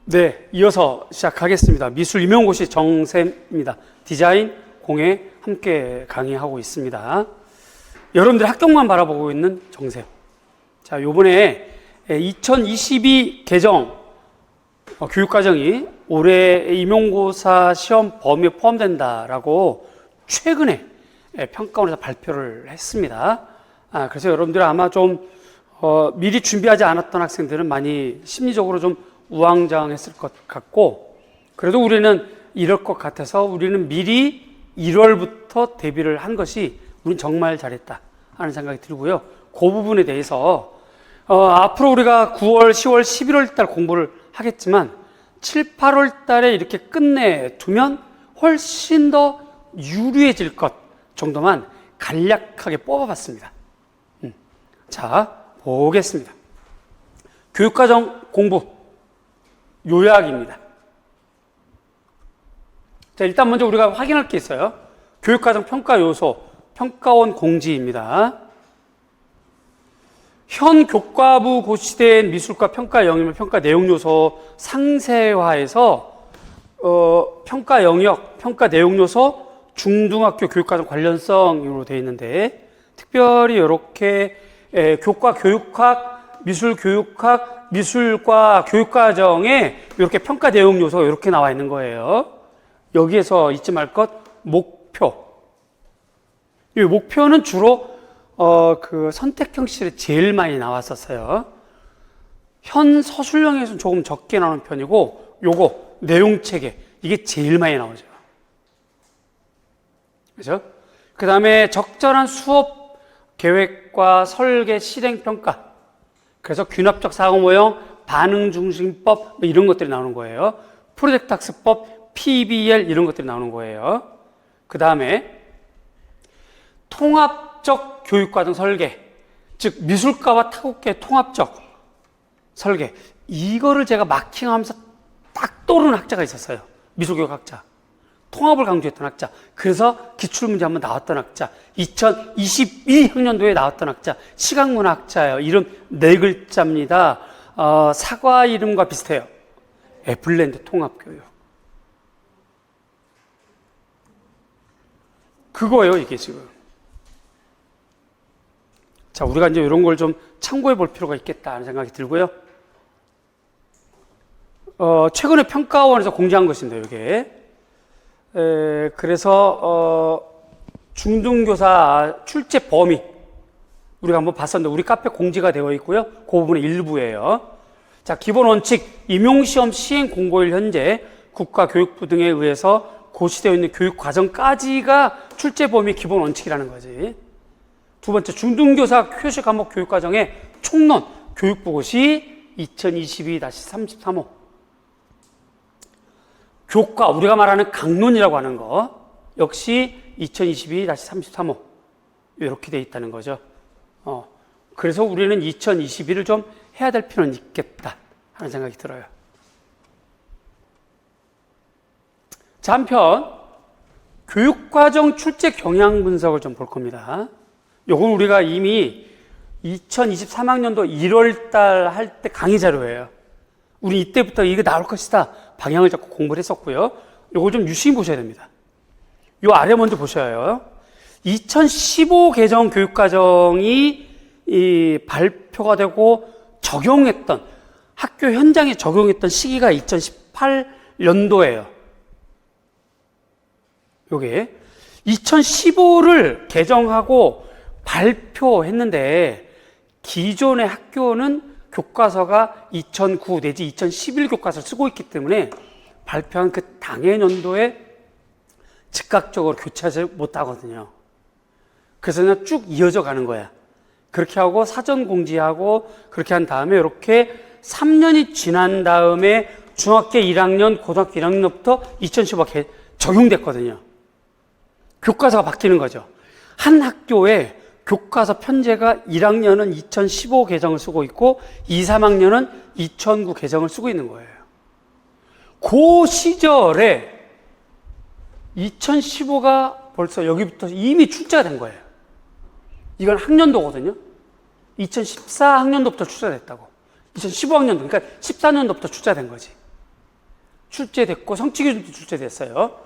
네, 이어서 시작하겠습니다. 미술 임용고시 정쌤입니다. 디자인, 공예 함께 강의하고 있습니다. 여러분들의 합격만 바라보고 있는 정쌤. 자, 요번에 2022 개정 교육과정이 올해 임용고사 시험 범위에 포함된다라고 최근에 평가원에서 발표를 했습니다. 그래서 여러분들 아마 좀 미리 준비하지 않았던 학생들은 많이 심리적으로 좀 우왕좌왕했을 것 같고, 그래도 우리는 이럴 것 같아서 우리는 미리 1월부터 대비를 한 것이 우린 정말 잘했다 하는 생각이 들고요. 그 부분에 대해서 앞으로 우리가 9월, 10월, 11월 달 공부를 하겠지만 7, 8월 달에 이렇게 끝내두면 훨씬 더 유리해질 것 정도만 간략하게 뽑아봤습니다. 자, 보겠습니다. 교육과정 공부 요약입니다. 자, 일단 먼저 우리가 확인할 게 있어요. 교육과정 평가 요소, 평가원 공지입니다. 현 교과부 고시된 미술과 평가 영역, 평가 내용 요소 상세화해서 평가 영역, 평가 내용 요소 중등학교 교육과정 관련성으로 되어 있는데, 특별히 이렇게 교과 교육학, 미술 교육학, 미술과 교육과정에 이렇게 평가 내용 요소가 이렇게 나와 있는 거예요. 여기에서 잊지 말 것, 목표. 이 목표는 주로 그 선택 형식에 제일 많이 나왔었어요. 현 서술형에서는 조금 적게 나오는 편이고, 요거 내용 체계 이게 제일 많이 나오죠. 그죠? 그 다음에 적절한 수업 계획과 설계 실행 평가. 그래서 균합적 사고 모형, 반응 중심법 뭐 이런 것들이 나오는 거예요. 프로젝트 학습법, PBL 이런 것들이 나오는 거예요. 그 다음에 통합적 교육과정 설계, 즉 미술과와 타국계 통합적 설계, 이거를 제가 마킹하면서 딱 떠오르는 학자가 있었어요. 미술교육학자, 통합을 강조했던 학자, 그래서 기출문제 한번 나왔던 학자, 2022학년도에 나왔던 학자, 시각문학자예요. 이름 네 글자입니다. 사과 이름과 비슷해요. 애플랜드 통합교육. 그거예요, 이게 지금. 자, 우리가 이제 이런 걸 좀 참고해 볼 필요가 있겠다 하는 생각이 들고요. 최근에 평가원에서 공지한 것인데, 이게. 그래서, 중등교사 출제 범위. 우리가 한번 봤었는데, 우리 카페 공지가 되어 있고요. 그 부분의 일부예요. 자, 기본 원칙, 임용시험 시행 공고일 현재 국가교육부 등에 의해서 고시되어 있는 교육 과정까지가 출제 범위 기본 원칙이라는 거지. 두 번째, 중등교사 표시 과목 교육과정의 총론 교육부 고시 2022-33호. 교과, 우리가 말하는 강론이라고 하는 거 역시 2022-33호 이렇게 돼 있다는 거죠. 그래서 우리는 2022를 좀 해야 될 필요는 있겠다 하는 생각이 들어요. 자, 한편 교육과정 출제 경향 분석을 좀 볼 겁니다. 요건 우리가 이미 2023학년도 1월달 할 때 강의 자료예요. 우리 이때부터 이게 나올 것이다 방향을 잡고 공부를 했었고요. 요거 좀 유심히 보셔야 됩니다. 요 아래 먼저 보셔야 해요. 2015 개정 교육과정이 발표가 되고 적용했던, 학교 현장에 적용했던 시기가 2018년도예요. 요게 2015를 개정하고 발표했는데, 기존의 학교는 교과서가 2009 내지 2011 교과서를 쓰고 있기 때문에 발표한 그 당해 년도에 즉각적으로 교체하지 못하거든요. 그래서 그냥 쭉 이어져 가는 거야. 그렇게 하고 사전 공지하고 그렇게 한 다음에 이렇게 3년이 지난 다음에 중학교 1학년, 고등학교 1학년부터 2015 적용됐거든요. 교과서가 바뀌는 거죠. 한 학교에 교과서 편제가 1학년은 2015 개정을 쓰고 있고 2, 3학년은 2009 개정을 쓰고 있는 거예요. 그 시절에 2015가 벌써 여기부터 이미 출제가 된 거예요. 이건 학년도거든요. 2014학년도부터 출제됐다고. 2015학년도, 그러니까 14년도부터 출제된 거지. 출제됐고 성취기준도 출제됐어요.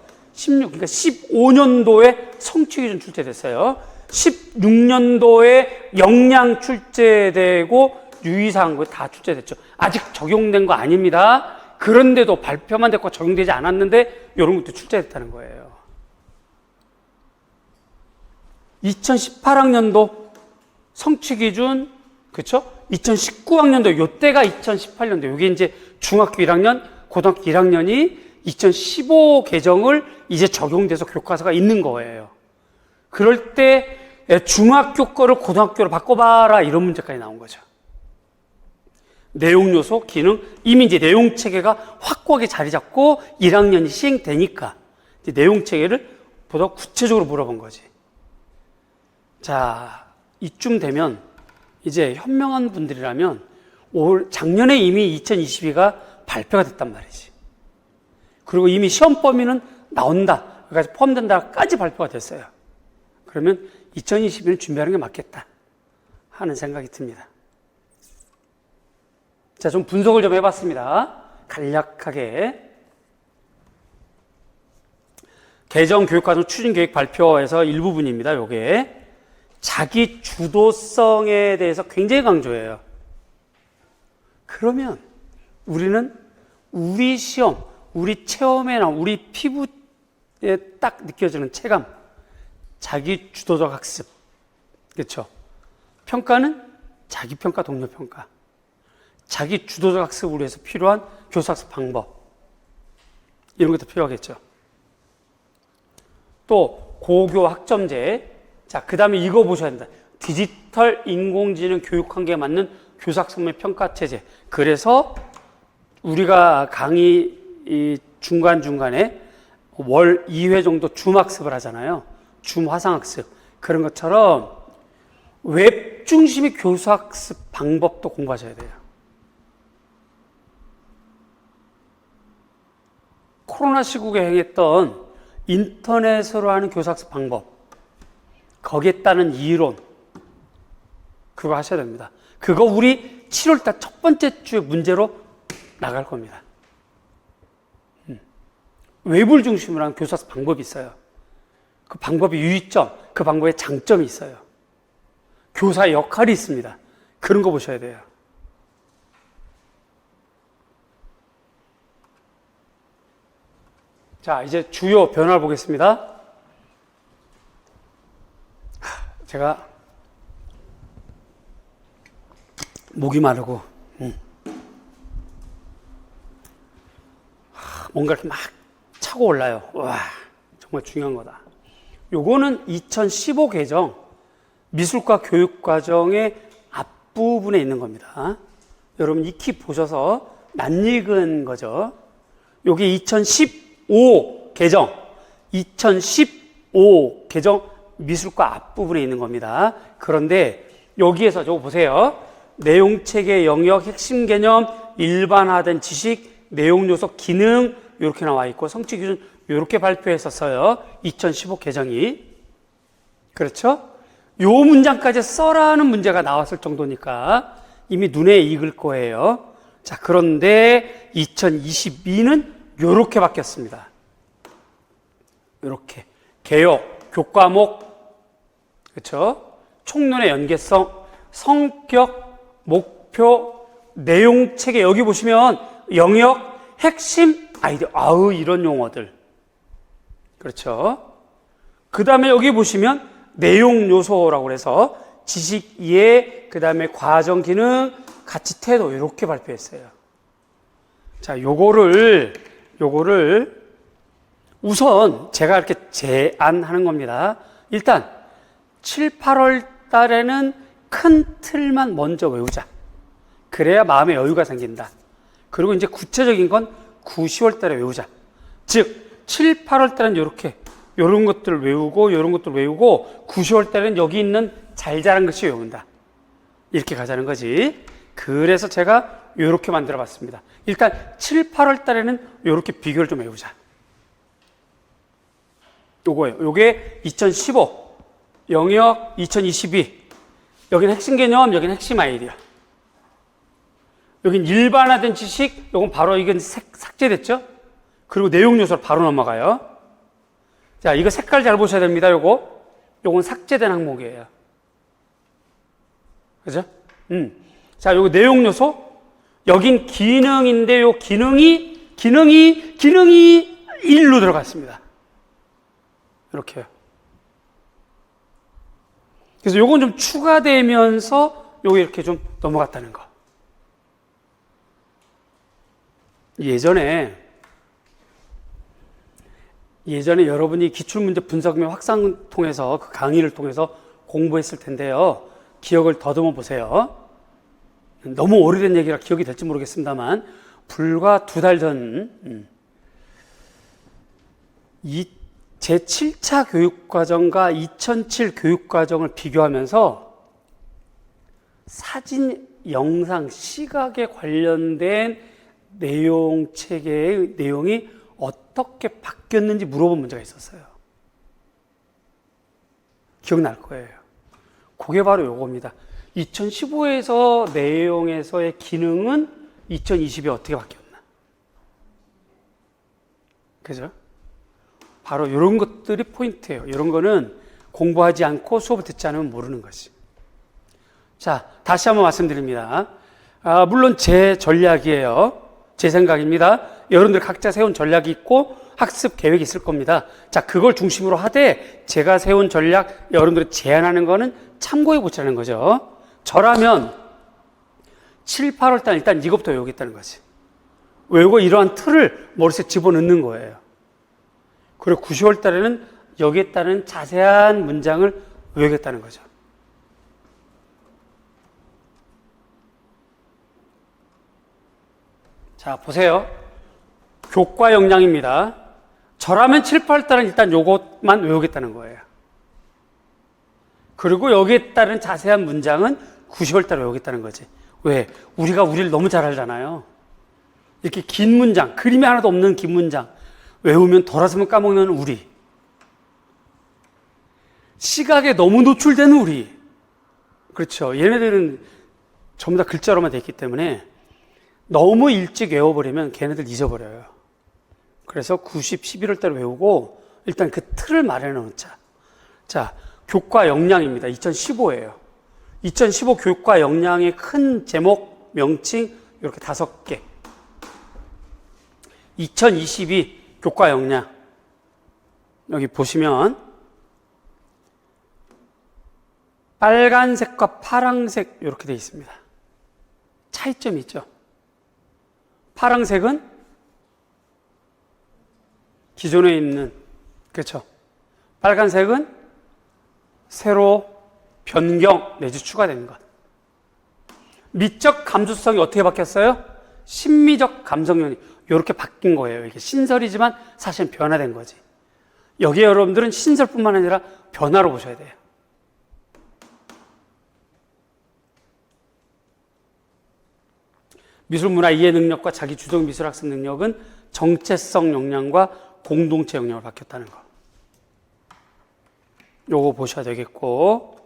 그러니까 15년도에 성취기준 출제됐어요. 16년도에 역량 출제되고 유의사항 다 출제됐죠. 아직 적용된 거 아닙니다. 그런데도 발표만 됐고 적용되지 않았는데 이런 것도 출제됐다는 거예요. 2018학년도 성취기준, 그렇죠? 2019학년도, 요때가 2018년도, 요게 이제 중학교 1학년, 고등학교 1학년이 2015 개정을 이제 적용돼서 교과서가 있는 거예요. 그럴 때 중학교 거를 고등학교로 바꿔봐라, 이런 문제까지 나온 거죠. 내용 요소, 기능, 이미 이제 내용 체계가 확고하게 자리 잡고 1학년이 시행되니까 이제 내용 체계를 보다 구체적으로 물어본 거지. 자, 이쯤 되면 이제 현명한 분들이라면 작년에 이미 2022가 발표가 됐단 말이지. 그리고 이미 시험 범위는 나온다, 여기까지 포함된다까지 발표가 됐어요. 그러면 2022는 준비하는 게 맞겠다 하는 생각이 듭니다. 자, 좀 분석을 좀 해봤습니다. 간략하게. 개정 교육과정 추진계획 발표에서 일부분입니다. 요게 자기 주도성에 대해서 굉장히 강조해요. 그러면 우리는 우리 시험, 우리 체험에나 우리 피부에 딱 느껴지는 체감, 자기 주도적 학습, 그렇죠? 평가는 자기 평가, 동료 평가. 자기 주도적 학습을 위해서 필요한 교사학습 방법, 이런 것도 필요하겠죠. 또 고교 학점제. 자, 그 다음에 이거 보셔야 된다. 디지털 인공지능 교육 환경에 맞는 교사학습의 평가 체제. 그래서 우리가 강의 중간중간에 월 2회 정도 줌 학습을 하잖아요. 줌 화상학습. 그런 것처럼 웹 중심의 교사학습 방법도 공부하셔야 돼요. 코로나 시국에 행했던 인터넷으로 하는 교사학습 방법, 거기에 따른 이론, 그거 하셔야 됩니다. 그거 우리 7월달 첫 번째 주에 문제로 나갈 겁니다. 웹을 중심으로 한 교사학습 방법이 있어요. 그 방법의 유의점, 그 방법의 장점이 있어요. 교사의 역할이 있습니다. 그런 거 보셔야 돼요. 자, 이제 주요 변화를 보겠습니다. 제가 목이 마르고 뭔가 이렇게 막 차고 올라요. 와, 정말 중요한 거다. 요거는 2015 개정 미술과 교육과정의 앞부분에 있는 겁니다. 여러분 익히 보셔서 낯익은 거죠. 요게 2015 개정 미술과 앞부분에 있는 겁니다. 그런데 여기에서 저거 보세요. 내용체계 영역 핵심 개념 일반화된 지식 내용 요소 기능 이렇게 나와 있고 성취 기준 이렇게 발표했었어요. 2015 개정이. 그렇죠? 요 문장까지 써라는 문제가 나왔을 정도니까 이미 눈에 익을 거예요. 자, 그런데 2022는 요렇게 바뀌었습니다. 요렇게 개요, 교과목, 그렇죠? 총론의 연계성, 성격, 목표, 내용 체계. 여기 보시면 영역, 핵심, 아이디어, 이런 용어들. 그렇죠? 그 다음에 여기 보시면 내용 요소라고 해서 지식 이해, 그 다음에 과정 기능, 가치 태도 이렇게 발표했어요. 자, 요거를 우선 제가 이렇게 제안하는 겁니다. 일단 7, 8월 달에는 큰 틀만 먼저 외우자. 그래야 마음의 여유가 생긴다. 그리고 이제 구체적인 건 9, 10월 달에 외우자. 즉 7, 8월 달은 이렇게 이런 것들을 외우고 이런 것들을 외우고 9, 10월 달에는 여기 있는 잘 자란 것이 외운다. 이렇게 가자는 거지. 그래서 제가 이렇게 만들어 봤습니다. 일단 7, 8월 달에는 이렇게 비교를 좀 외우자. 요거예요. 요게 2015 영역 2022. 여기는 핵심 개념, 여기는 핵심 아이디어. 여긴 일반화된 지식, 요건 바로 이건 삭제됐죠? 그리고 내용 요소로 바로 넘어가요. 자, 이거 색깔 잘 보셔야 됩니다. 요건 삭제된 항목이에요. 그죠? 자, 요거 내용 요소. 여긴 기능인데 요 기능이 1로 들어갔습니다. 이렇게요. 그래서 요건 좀 추가되면서 요게 이렇게 좀 넘어갔다는 거. 예전에 여러분이 기출문제 분석 및 확산 통해서 그 강의를 통해서 공부했을 텐데요. 기억을 더듬어 보세요. 너무 오래된 얘기라 기억이 될지 모르겠습니다만 불과 2달 전 제7차 교육과정과 2007 교육과정을 비교하면서 사진, 영상, 시각에 관련된 내용 체계의 내용이 어떻게 바뀌었는지 물어본 문제가 있었어요. 기억날 거예요. 그게 바로 요겁니다. 2015에서 내용에서의 기능은 2020에 어떻게 바뀌었나? 그죠? 바로 이런 것들이 포인트예요. 이런 거는 공부하지 않고 수업을 듣지 않으면 모르는 거지. 자, 다시 한번 말씀드립니다. 물론 제 전략이에요. 제 생각입니다. 여러분들 각자 세운 전략이 있고 학습 계획이 있을 겁니다. 자, 그걸 중심으로 하되 제가 세운 전략 여러분들이 제안하는 거는 참고해 보자는 거죠. 저라면 7, 8월달 일단 이것부터 외우겠다는 거지. 외우고 이러한 틀을 머릿속에 집어넣는 거예요. 그리고 9, 10월달에는 여기에 따른 자세한 문장을 외우겠다는 거죠. 자, 보세요. 교과 역량입니다. 저라면 7, 8월달은 일단 요것만 외우겠다는 거예요. 그리고 여기에 따른 자세한 문장은 9, 10월달에 외우겠다는 거지. 왜? 우리가 우리를 너무 잘 알잖아요. 이렇게 긴 문장, 그림이 하나도 없는 긴 문장 외우면 돌아서면 까먹는 우리, 시각에 너무 노출된 우리. 그렇죠. 얘네들은 전부 다 글자로만 돼 있기 때문에 너무 일찍 외워버리면 걔네들 잊어버려요. 그래서 90, 11월달 외우고 일단 그 틀을 마련해 놓자. 자, 교과 역량입니다. 2015예요. 2015 교과 역량의 큰 제목, 명칭 이렇게 5개. 2022 교과 역량. 여기 보시면 빨간색과 파란색 이렇게 되어 있습니다. 차이점이 있죠. 파란색은 기존에 있는, 그렇죠. 빨간색은 새로 변경 내지 추가된 것. 미적 감수성이 어떻게 바뀌었어요? 심미적 감성력이 이렇게 바뀐 거예요. 이게 신설이지만 사실은 변화된 거지. 여기에 여러분들은 신설뿐만 아니라 변화로 보셔야 돼요. 미술문화 이해 능력과 자기 주동 미술학습 능력은 정체성 역량과 공동체 역량으로 바뀌었다는 거. 요거 보셔야 되겠고,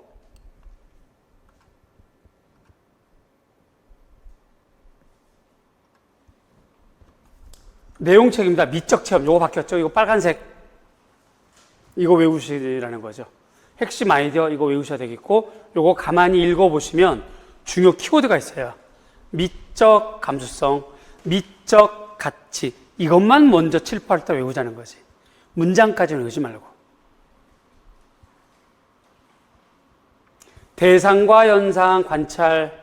내용책입니다. 미적 체험 요거 바뀌었죠. 이거 빨간색 이거 외우시라는 거죠. 핵심 아이디어 이거 외우셔야 되겠고, 요거 가만히 읽어보시면 중요 키워드가 있어요. 미적 감수성, 미적 가치, 이것만 먼저 7, 8달 외우자는 거지. 문장까지는 외우지 말고. 대상과 현상, 관찰,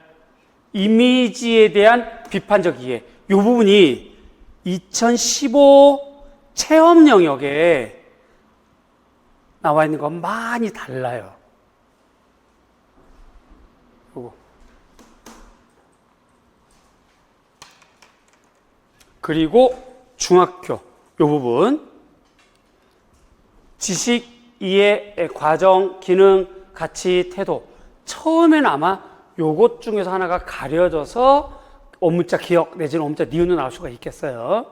이미지에 대한 비판적 이해. 이 부분이 2015 체험 영역에 나와 있는 건 많이 달라요. 요거. 그리고 중학교 요 부분 지식, 이해, 과정, 기능, 가치, 태도 처음에는 아마 요것 중에서 하나가 가려져서 어문자 기억 내지는 어문자 니은으로 나올 수가 있겠어요.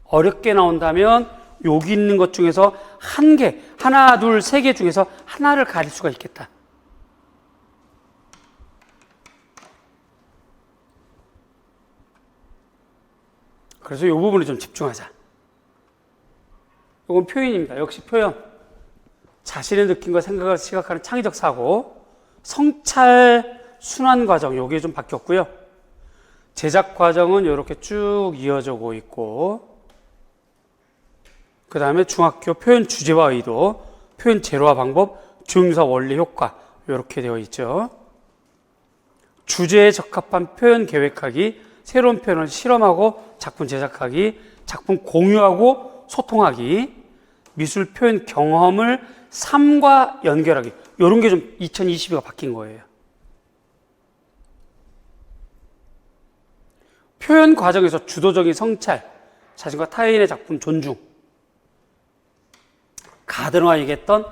어렵게 나온다면 여기 있는 것 중에서 한 개, 하나, 둘, 세 개 중에서 하나를 가릴 수가 있겠다. 그래서 이 부분에 좀 집중하자. 이건 표현입니다. 역시 표현. 자신의 느낌과 생각을 시각하는 창의적 사고. 성찰 순환 과정, 요게 좀 바뀌었고요. 제작 과정은 이렇게 쭉 이어져 오고 있고, 그 다음에 중학교 표현 주제와 의도, 표현 재료와 방법, 중사 원리 효과, 이렇게 되어 있죠. 주제에 적합한 표현 계획하기, 새로운 표현을 실험하고 작품 제작하기, 작품 공유하고 소통하기, 미술 표현 경험을 삶과 연결하기. 이런 게 좀 2022가 바뀐 거예요. 표현 과정에서 주도적인 성찰, 자신과 타인의 작품 존중, 가드너가 얘기했던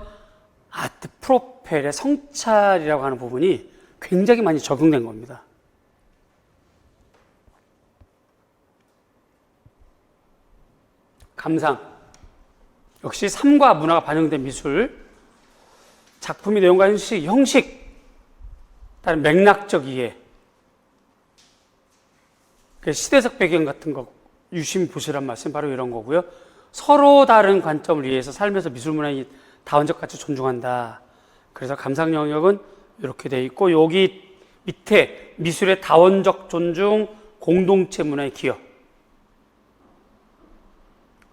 아트 프로펠의 성찰이라고 하는 부분이 굉장히 많이 적용된 겁니다. 감상. 역시 삶과 문화가 반영된 미술. 작품의 내용과 형식, 다른 맥락적 이해. 시대적 배경 같은 거 유심히 보시란 말씀 바로 이런 거고요. 서로 다른 관점을 이해해서 삶에서 미술 문화의 다원적 가치 존중한다. 그래서 감상 영역은 이렇게 돼 있고, 여기 밑에 미술의 다원적 존중, 공동체 문화의 기여.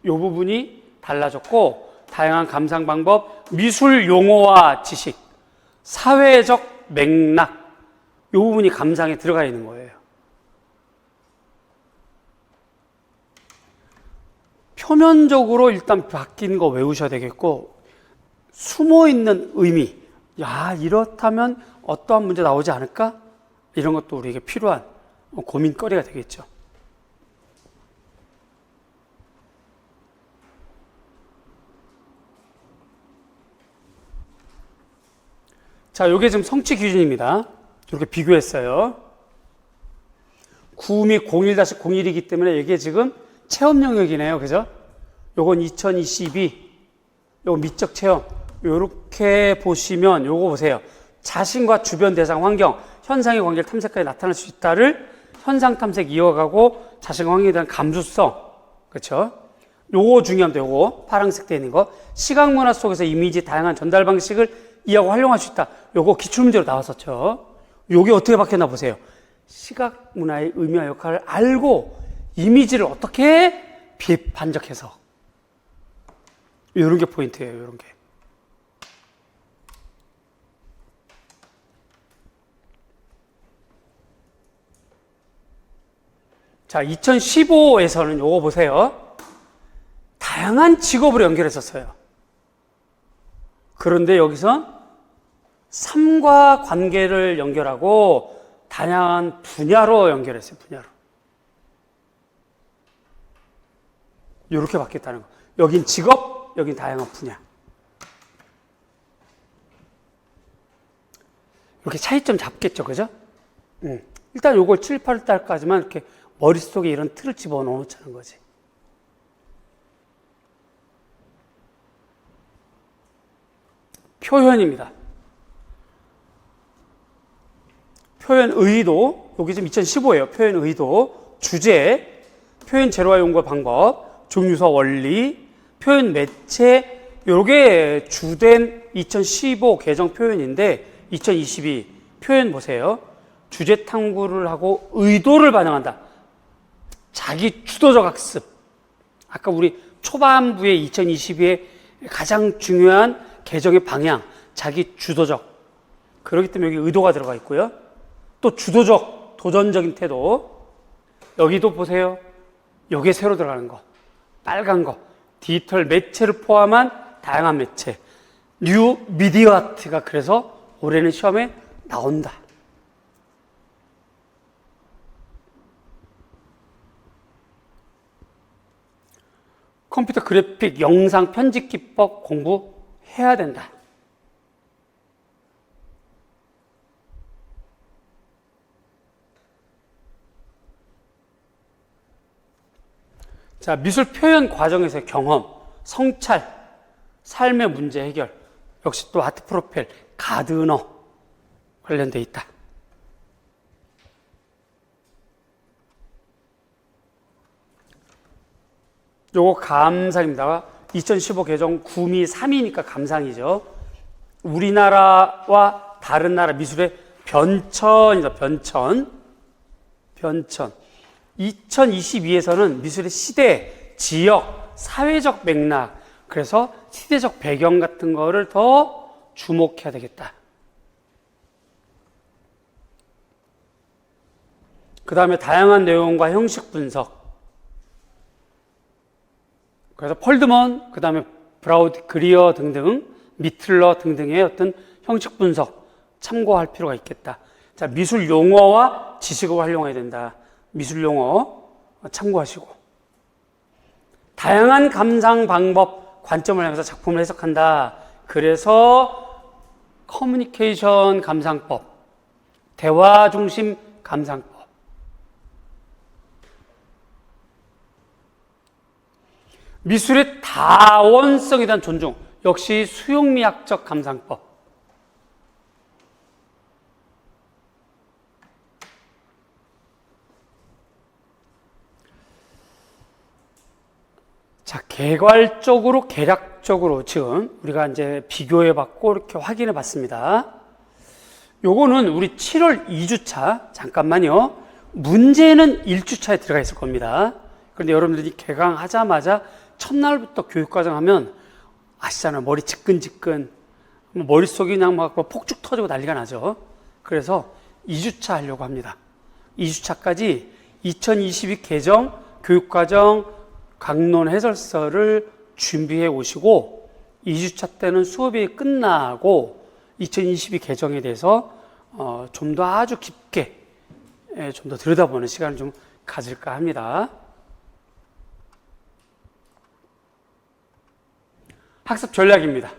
이 부분이 달라졌고, 다양한 감상 방법, 미술 용어와 지식, 사회적 맥락, 이 부분이 감상에 들어가 있는 거예요. 표면적으로 일단 바뀐 거 외우셔야 되겠고, 숨어있는 의미, 야, 이렇다면 어떠한 문제 나오지 않을까? 이런 것도 우리에게 필요한 고민거리가 되겠죠. 자, 요게 지금 성취 기준입니다. 이렇게 비교했어요. 9 및 01-01이기 때문에 이게 지금 체험 영역이네요. 그죠? 요건 2022, 요거 미적 체험. 요렇게 보시면 요거 보세요. 자신과 주변 대상 환경, 현상의 관계를 탐색하여 나타날 수 있다를 현상 탐색 이어가고 자신과 환경에 대한 감수성. 그렇죠? 요거 중요합니다. 요거 파란색 되어 있는 거. 시각 문화 속에서 이미지 다양한 전달 방식을 이해하고 활용할 수 있다. 요거 기출문제로 나왔었죠. 요게 어떻게 바뀌었나 보세요. 시각 문화의 의미와 역할을 알고 이미지를 어떻게 비판적해서. 이런 게 포인트예요. 이런 게. 자, 2015에서는 요거 보세요. 다양한 직업으로 연결했었어요. 그런데 여기서 삶과 관계를 연결하고 다양한 분야로 연결했어요. 분야로. 이렇게 바뀌었다는 거. 여긴 직업, 여긴 다양한 분야. 이렇게 차이점 잡겠죠, 그죠? 일단 요걸 7, 8달까지만 이렇게 머릿속에 이런 틀을 집어넣자는 거지. 표현입니다. 표현 의도, 여기 지금 2015예요. 표현 의도, 주제, 표현 재료와 용과 방법, 종류서 원리, 표현 매체, 요게 주된 2015 개정 표현인데 2022 표현 보세요. 주제 탐구를 하고 의도를 반영한다. 자기 주도적 학습. 아까 우리 초반부에 2022에 가장 중요한 개정의 방향, 자기 주도적. 그렇기 때문에 여기 의도가 들어가 있고요. 또 주도적, 도전적인 태도. 여기도 보세요. 여기에 새로 들어가는 거. 빨간 거. 디지털 매체를 포함한 다양한 매체. 뉴 미디어 아트가 그래서 올해는 시험에 나온다. 컴퓨터 그래픽, 영상 편집 기법 공부해야 된다. 자, 미술 표현 과정에서의 경험, 성찰, 삶의 문제 해결, 역시 또 아트 프로펠, 가드너 관련돼 있다. 요거 감상입니다. 2015 개정 구미 3위니까 감상이죠. 우리나라와 다른 나라 미술의 변천이다. 변천. 2022에서는 미술의 시대, 지역, 사회적 맥락, 그래서 시대적 배경 같은 거를 더 주목해야 되겠다. 그 다음에 다양한 내용과 형식 분석. 그래서 펄드먼, 그 다음에 브라우드 그리어 등등, 미틀러 등등의 어떤 형식 분석 참고할 필요가 있겠다. 자, 미술 용어와 지식을 활용해야 된다. 미술 용어 참고하시고. 다양한 감상 방법, 관점을 향해서 작품을 해석한다. 그래서 커뮤니케이션 감상법, 대화 중심 감상법. 미술의 다원성에 대한 존중, 역시 수용미학적 감상법. 자, 개괄적으로, 개략적으로 지금 우리가 이제 비교해 봤고 이렇게 확인해 봤습니다. 요거는 우리 7월 2주차, 잠깐만요. 문제는 1주차에 들어가 있을 겁니다. 그런데 여러분들이 개강하자마자 첫날부터 교육과정 하면 아시잖아요. 머리 지끈지끈, 머릿속이 그냥 막 폭죽 터지고 난리가 나죠. 그래서 2주차 하려고 합니다. 2주차까지 2022 개정 교육과정 강론 해설서를 준비해 오시고 2주차 때는 수업이 끝나고 2022 개정에 대해서 좀 더 아주 깊게 좀 더 들여다보는 시간을 좀 가질까 합니다. 학습 전략입니다.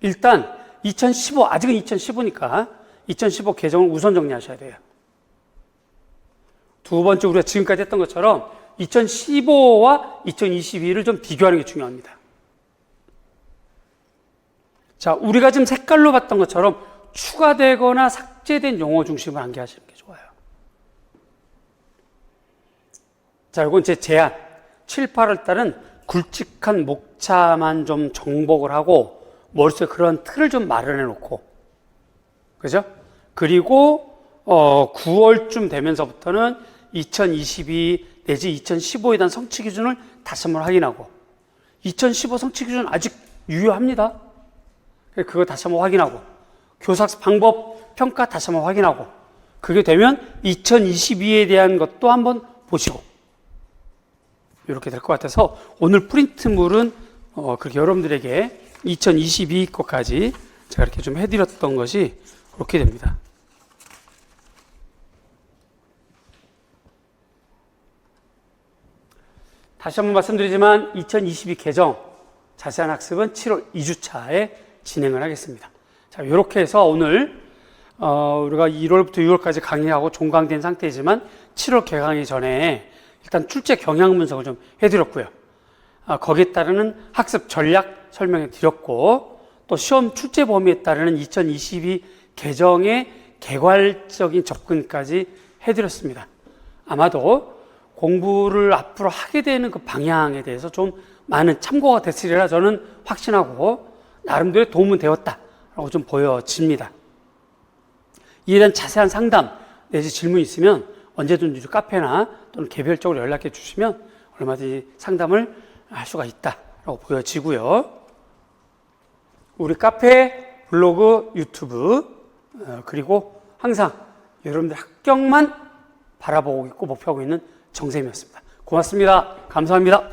일단 2015, 아직은 2015니까 2015 개정을 우선 정리하셔야 돼요. 두 번째, 우리가 지금까지 했던 것처럼 2015와 2022를 좀 비교하는 게 중요합니다. 자, 우리가 지금 색깔로 봤던 것처럼 추가되거나 삭제된 용어 중심을 암기하시는 게 좋아요. 자, 이건 제 제안. 7, 8월 달은 굵직한 목차만 좀 정복을 하고 머릿속에 그런 틀을 좀 마련해 놓고, 그죠? 그리고 9월쯤 되면서부터는 2022 내지 2015에 대한 성취 기준을 다시 한번 확인하고, 2015 성취 기준 아직 유효합니다. 그거 다시 한번 확인하고, 교사학습 방법 평가 다시 한번 확인하고, 그게 되면 2022에 대한 것도 한번 보시고, 이렇게 될 것 같아서 오늘 프린트물은 그렇게 여러분들에게 2022 것까지 제가 이렇게 좀 해드렸던 것이 그렇게 됩니다. 다시 한번 말씀드리지만 2022 개정 자세한 학습은 7월 2주차에 진행을 하겠습니다. 자, 이렇게 해서 오늘 우리가 1월부터 6월까지 강의하고 종강된 상태이지만 7월 개강이 전에 일단 출제 경향 분석을 좀 해드렸고요. 거기에 따르는 학습 전략 설명해 드렸고, 또 시험 출제 범위에 따르는 2022 개정의 개괄적인 접근까지 해드렸습니다. 아마도 공부를 앞으로 하게 되는 그 방향에 대해서 좀 많은 참고가 됐으리라 저는 확신하고 나름대로 도움은 되었다라고 좀 보여집니다. 이에 대한 자세한 상담 내지 질문이 있으면 언제든지 카페나 또는 개별적으로 연락해 주시면 얼마든지 상담을 할 수가 있다라고 보여지고요. 우리 카페, 블로그, 유튜브, 그리고 항상 여러분들 합격만 바라보고 있고 목표하고 있는 정쌤이었습니다. 고맙습니다. 감사합니다.